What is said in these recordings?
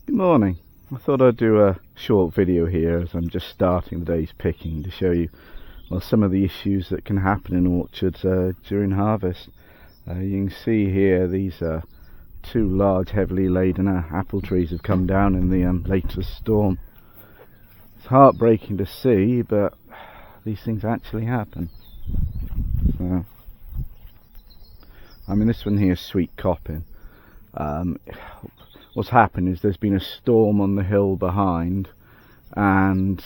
Good morning. I thought I'd do a short video here as I'm just starting the day's picking to show you some of the issues that can happen in orchards during harvest. You can see here these two large heavily laden apple trees have come down in the latest storm. It's heartbreaking to see, but these things actually happen. So, I mean, this one here is sweet coppin. What's happened is there's been a storm on the hill behind, and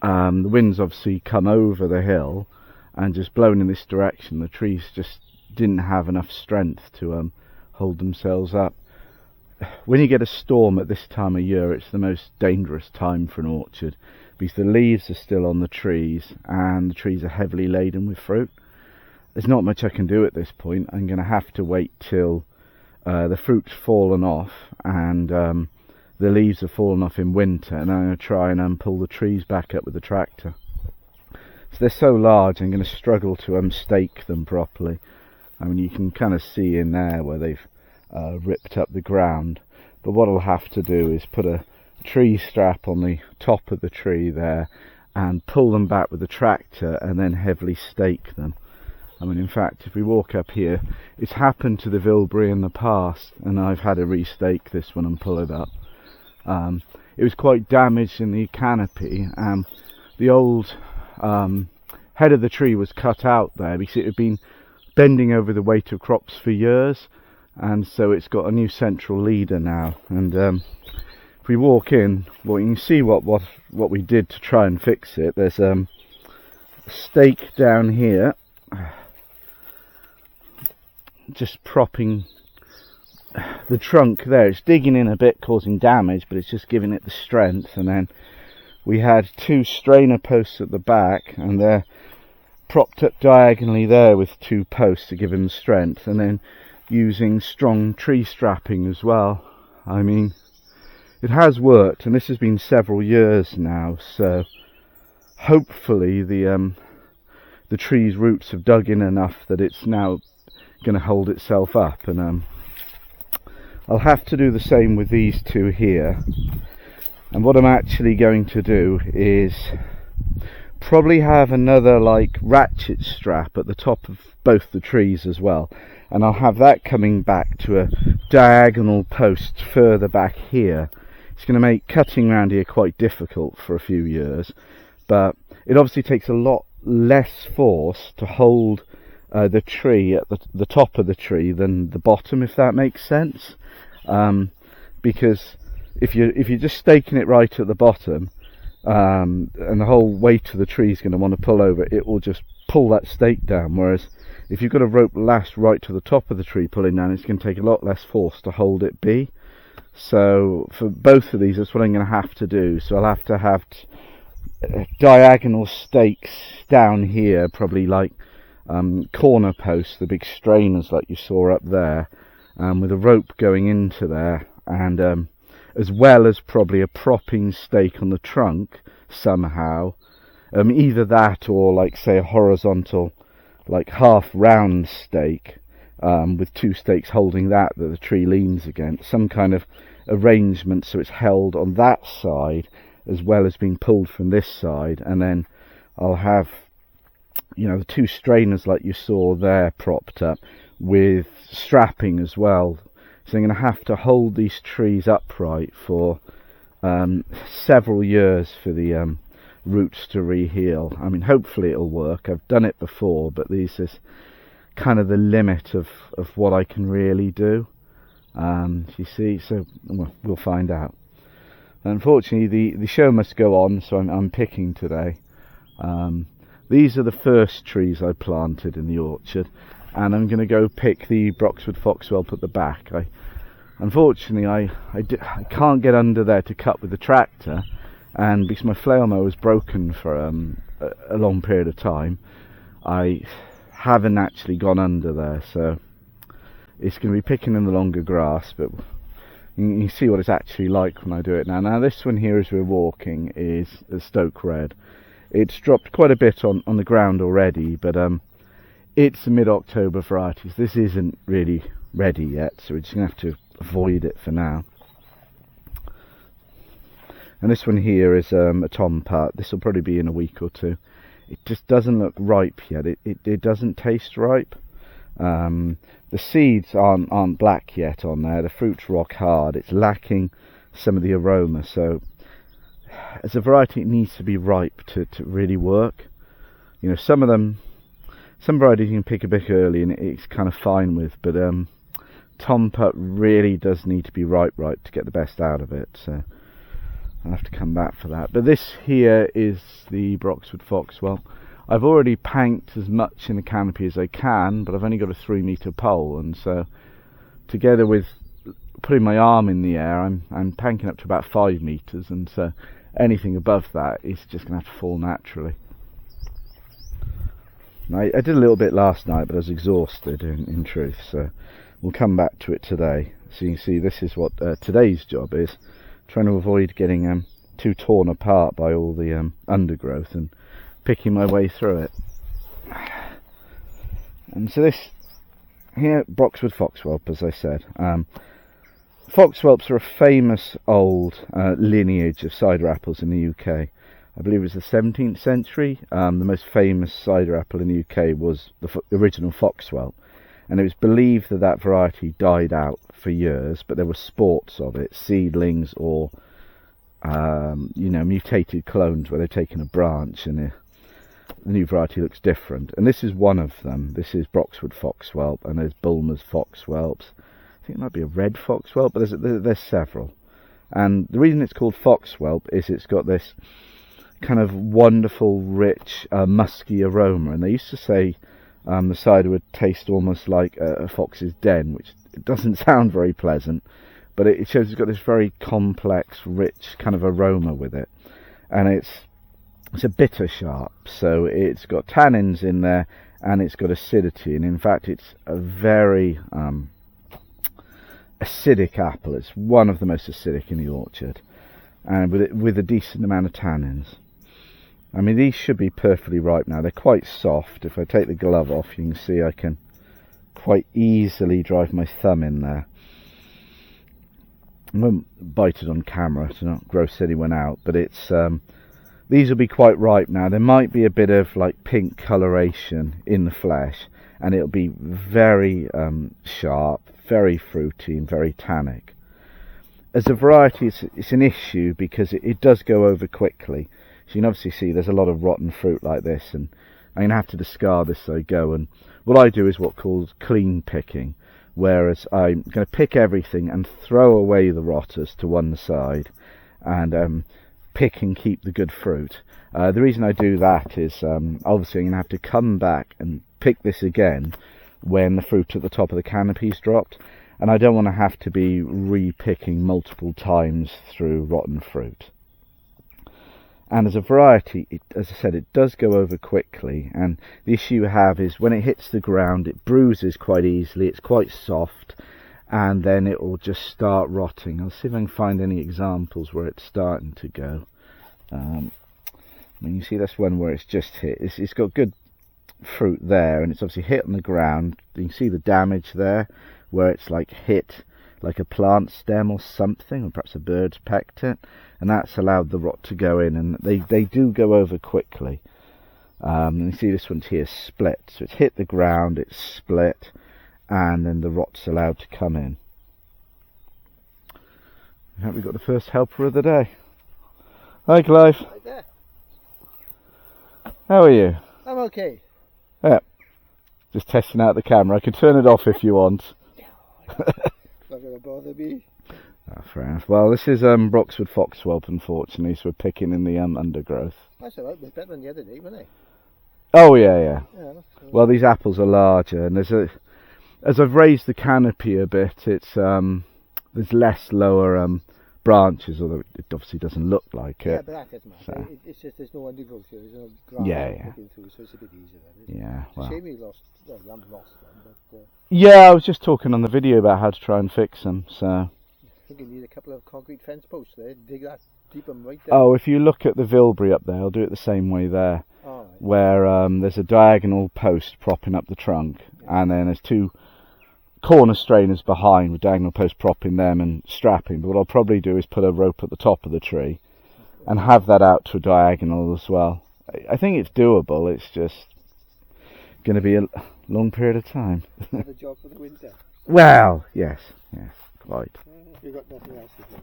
the wind's obviously come over the hill and just blown in this direction. The trees just didn't have enough strength to hold themselves up. When you get a storm at this time of year, it's the most dangerous time for an orchard because the leaves are still on the trees and the trees are heavily laden with fruit. There's not much I can do at this point. I'm going to have to wait till the fruit's fallen off and the leaves have fallen off in winter, and I'm going to try and pull the trees back up with the tractor. So they're so large, I'm going to struggle to stake them properly. I mean, you can kind of see in there where they've ripped up the ground, but what I'll have to do is put a tree strap on the top of the tree there and pull them back with the tractor and then heavily stake them. I mean, in fact, if we walk up here, it's happened to the Vilbury in the past, and I've had to restake this one and pull it up. It was quite damaged in the canopy. The old head of the tree was cut out there because it had been bending over the weight of crops for years, and so it's got a new central leader now. And if we walk in, well, you can see what we did to try and fix it. There's a stake down here, just propping the trunk there. It's digging in a bit, causing damage, but it's just giving it the strength. And then we had two strainer posts at the back, and they're propped up diagonally there with two posts to give them strength, and then using strong tree strapping as well. I mean, it has worked, and this has been several years now, so hopefully the tree's roots have dug in enough that it's now going to hold itself up. And I'll have to do the same with these two here. And what I'm actually going to do is probably have another like ratchet strap at the top of both the trees as well, and I'll have that coming back to a diagonal post further back here. It's going to make cutting around here quite difficult for a few years, but it obviously takes a lot less force to hold the tree at the top of the tree than the bottom, if that makes sense. Because if you're just staking it right at the bottom, and the whole weight of the tree is going to want to pull over, it will just pull that stake down. Whereas if you've got a rope lashed right to the top of the tree pulling down, it's going to take a lot less force to hold it be. So for both of these, that's what I'm going to have to do. So I'll have to have diagonal stakes down here, probably like corner posts, the big strainers like you saw up there, with a rope going into there, and as well as probably a propping stake on the trunk somehow, either that or like say a horizontal like half round stake with two stakes holding that the tree leans against, some kind of arrangement so it's held on that side as well as being pulled from this side. And then I'll have, you know, the two strainers like you saw there propped up with strapping as well. So I'm going to have to hold these trees upright for several years for the roots to reheal. I mean, hopefully it'll work. I've done it before, but this is kind of the limit of what I can really do. You see, so we'll find out. Unfortunately, the show must go on, so I'm picking today. These are the first trees I planted in the orchard, and I'm going to go pick the Broxwood Foxwhelp at the back. Unfortunately, I can't get under there to cut with the tractor, and because my flail mower was broken for a long period of time, I haven't actually gone under there. So it's going to be picking in the longer grass, but you can see what it's actually like when I do it now. Now this one here as we're walking is a Stoke Red. It's dropped quite a bit on the ground already, but it's a mid-October variety, so this isn't really ready yet, so we're just going to have to avoid it for now. And this one here is a tom putt. This will probably be in a week or two. It just doesn't look ripe yet. It doesn't taste ripe. The seeds aren't black yet on there. The fruit's rock hard. It's lacking some of the aroma. So as a variety, it needs to be ripe to really work. You know, some varieties you can pick a bit early and it's kind of fine with, but tom putt really does need to be ripe to get the best out of it. So I'll have to come back for that. But this here is the Broxwood Foxwhelp. I've already panked as much in the canopy as I can, but I've only got a 3-metre pole, and so together with putting my arm in the air, I'm panking up to about 5 metres, and so anything above that is just going to have to fall naturally. I did a little bit last night, but I was exhausted in truth, so we'll come back to it today. So you can see this is what today's job is, trying to avoid getting too torn apart by all the undergrowth and picking my way through it. And so this here, Broxwood Foxwhelp, as I said. Foxwhelps are a famous old lineage of cider apples in the UK. I believe it was the 17th century. The most famous cider apple in the UK was the original Foxwhelp, and it was believed that variety died out for years, but there were sports of it, seedlings or you know, mutated clones where they've taken a branch and the new variety looks different. And this is one of them. This is Broxwood Foxwhelp, and there's Bulmer's Foxwhelps. I think it might be a red Foxwhelp, but there's several. And the reason it's called Foxwhelp is it's got this kind of wonderful, rich, musky aroma. And they used to say the cider would taste almost like a fox's den, which doesn't sound very pleasant, but it shows it's got this very complex, rich kind of aroma with it. And it's a bitter sharp, so it's got tannins in there and it's got acidity, and in fact it's a very acidic apple. It's one of the most acidic in the orchard, and with a decent amount of tannins. I mean, these should be perfectly ripe now. They're quite soft. If I take the glove off, you can see I can quite easily drive my thumb in there. I won't bite it on camera to not gross anyone out, but it's these will be quite ripe now. There might be a bit of like pink coloration in the flesh, and it'll be very sharp, very fruity and very tannic. As a variety, it's an issue because it does go over quickly. So you can obviously see there's a lot of rotten fruit like this, and I'm going to have to discard this as I go. And what I do is what's called clean picking, whereas I'm going to pick everything and throw away the rotters to one side and pick and keep the good fruit. The reason I do that is obviously I'm going to have to come back and pick this again when the fruit at the top of the canopy's dropped, and I don't want to have to be re-picking multiple times through rotten fruit. And as a variety, as I said, it does go over quickly, and the issue you have is when it hits the ground it bruises quite easily, it's quite soft, and then it will just start rotting. I'll see if I can find any examples where it's starting to go. You see that's one where it's just hit. It's got good fruit there, and it's obviously hit on the ground. You can see the damage there where it's like hit like a plant stem or something, or perhaps a bird's pecked it, and that's allowed the rot to go in, and they do go over quickly. And you see this one's here split, so it's hit the ground, it's split, and then the rot's allowed to come in. I think we've got the first helper of the day. Hi Clive. Right there. How are you? I'm okay. Yeah. Just testing out the camera. I can turn it off if you want. Not going to bother me. Oh, fair enough. Well, this is Broxwood Foxwhelp, unfortunately, so we're picking in the undergrowth. That's alright, it was better than the other day, wasn't it? Oh yeah. Yeah. Well, these apples are larger, and as I've raised the canopy a bit, it's there's less lower branches, although it obviously doesn't look like it. Yeah, but that doesn't matter. So. It's just there's no undergrowth here, there's no grass looking through, so it's a bit easier then. Yeah, well. It's a shame you lost, well, you haven't lost them, but... Yeah, I was just talking on the video about how to try and fix them, so... I think you need a couple of concrete fence posts there, dig that, deep them right down. Oh, if you look at the Vilbury up there, I'll do it the same way there, right. Where there's a diagonal post propping up the trunk, and then there's two corner strainers behind with diagonal posts propping them and strapping. But what I'll probably do is put a rope at the top of the tree, and have that out to a diagonal as well. I think it's doable. It's just going to be a long period of time. Another job for the winter. Well, yes, quite. You've got nothing else to do, is it?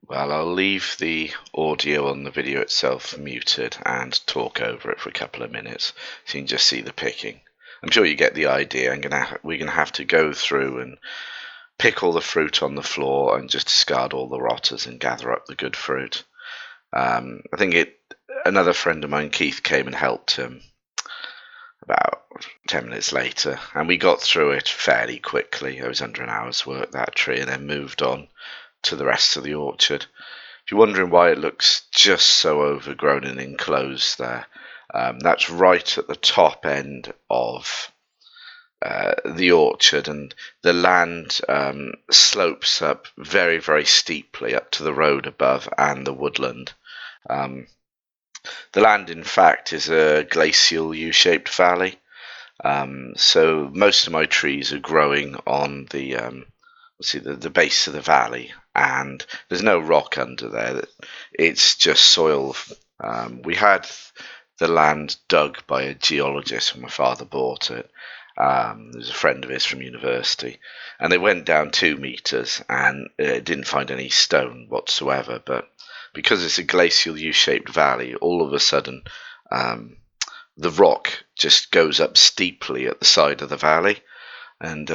Well, I'll leave the audio on the video itself muted and talk over it for a couple of minutes so you can just see the picking. I'm sure you get the idea. We're gonna have to go through and pick all the fruit on the floor and just discard all the rotters and gather up the good fruit. I think another friend of mine, Keith, came and helped him about 10 minutes later, and we got through it fairly quickly. It was under an hour's work, that tree, and then moved on to the rest of the orchard. If you're wondering why it looks just so overgrown and enclosed there, that's right at the top end of the orchard, and the land slopes up very, very steeply up to the road above and the woodland. The land, in fact, is a glacial U-shaped valley, so most of my trees are growing on the base of the valley, and there's no rock under there. It's just soil. We had the land dug by a geologist when my father bought it. There's a friend of his from university, and they went down 2 meters and didn't find any stone whatsoever. But because it's a glacial U-shaped valley, all of a sudden the rock just goes up steeply at the side of the valley, and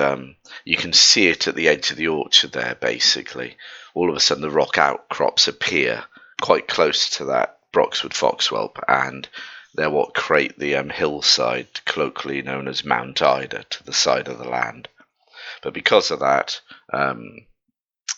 you can see it at the edge of the orchard there. Basically, all of a sudden the rock outcrops appear quite close to that Broxwood Foxwhelp, and they're what create the hillside, colloquially known as Mount Ida, to the side of the land. But because of that,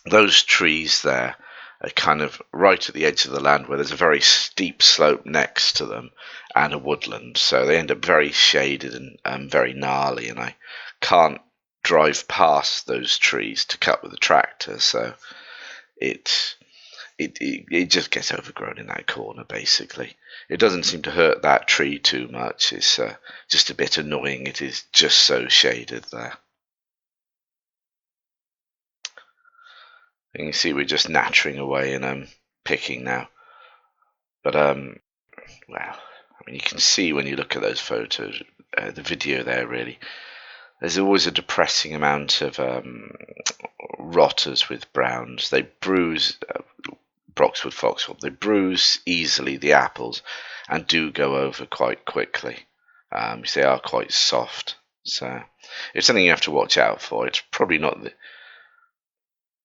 those trees there are kind of right at the edge of the land, where there's a very steep slope next to them and a woodland, so they end up very shaded and very gnarly, and I can't drive past those trees to cut with a tractor, so it just gets overgrown in that corner. Basically, it doesn't seem to hurt that tree too much. It's just a bit annoying. It is just so shaded there. You can see we're just nattering away and picking now. But well, I mean, you can see when you look at those photos, the video there, really, there's always a depressing amount of rotters with browns. They bruise Broxwood Foxwhelp. They bruise easily the apples and do go over quite quickly. They are quite soft, so it's something you have to watch out for. It's probably not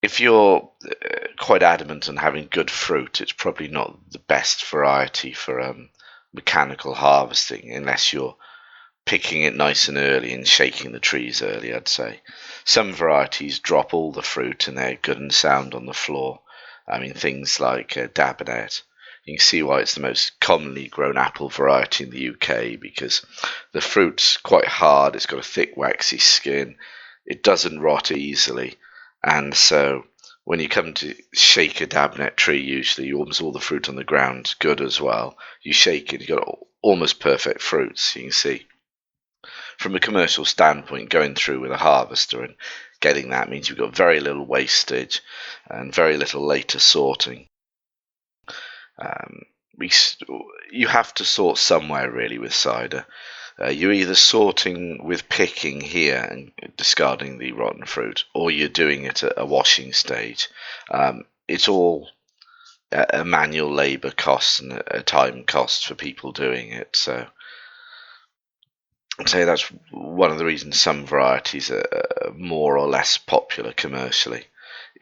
if you're quite adamant on having good fruit, it's probably not the best variety for mechanical harvesting, unless you're picking it nice and early and shaking the trees early, I'd say. Some varieties drop all the fruit and they're good and sound on the floor. I mean, things like Dabinet. You can see why it's the most commonly grown apple variety in the UK, because the fruit's quite hard, it's got a thick waxy skin, it doesn't rot easily, and so when you come to shake a Dabinet tree, usually almost all the fruit on the ground's good as well. You shake it, you've got almost perfect fruits. You can see from a commercial standpoint, going through with a harvester and getting that means you've got very little wastage and very little later sorting. You have to sort somewhere, really, with cider. You're either sorting with picking here and discarding the rotten fruit, or you're doing it at a washing stage. It's all a manual labour cost and a time cost for people doing it, so I'd say that's one of the reasons some varieties are more or less popular commercially.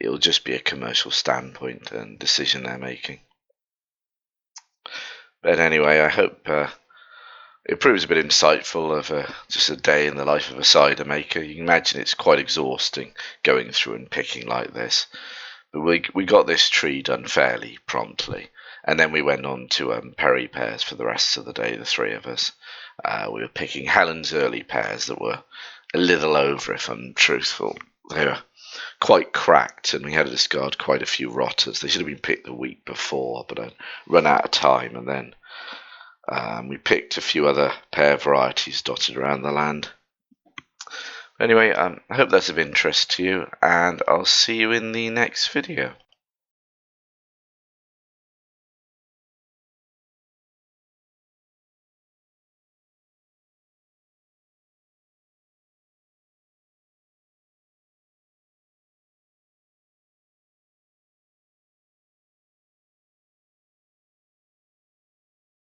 It'll just be a commercial standpoint and decision they're making. But anyway, I hope it proves a bit insightful of just a day in the life of a cider maker. You can imagine it's quite exhausting going through and picking like this. But we got this tree done fairly promptly, and then we went on to Perry pears for the rest of the day, the three of us. We were picking Helen's early pears that were a little over, if I'm truthful. They were quite cracked, and we had to discard quite a few rotters. They should have been picked the week before, but I'd run out of time, and then we picked a few other pear varieties dotted around the land. Anyway, I hope that's of interest to you, and I'll see you in the next video.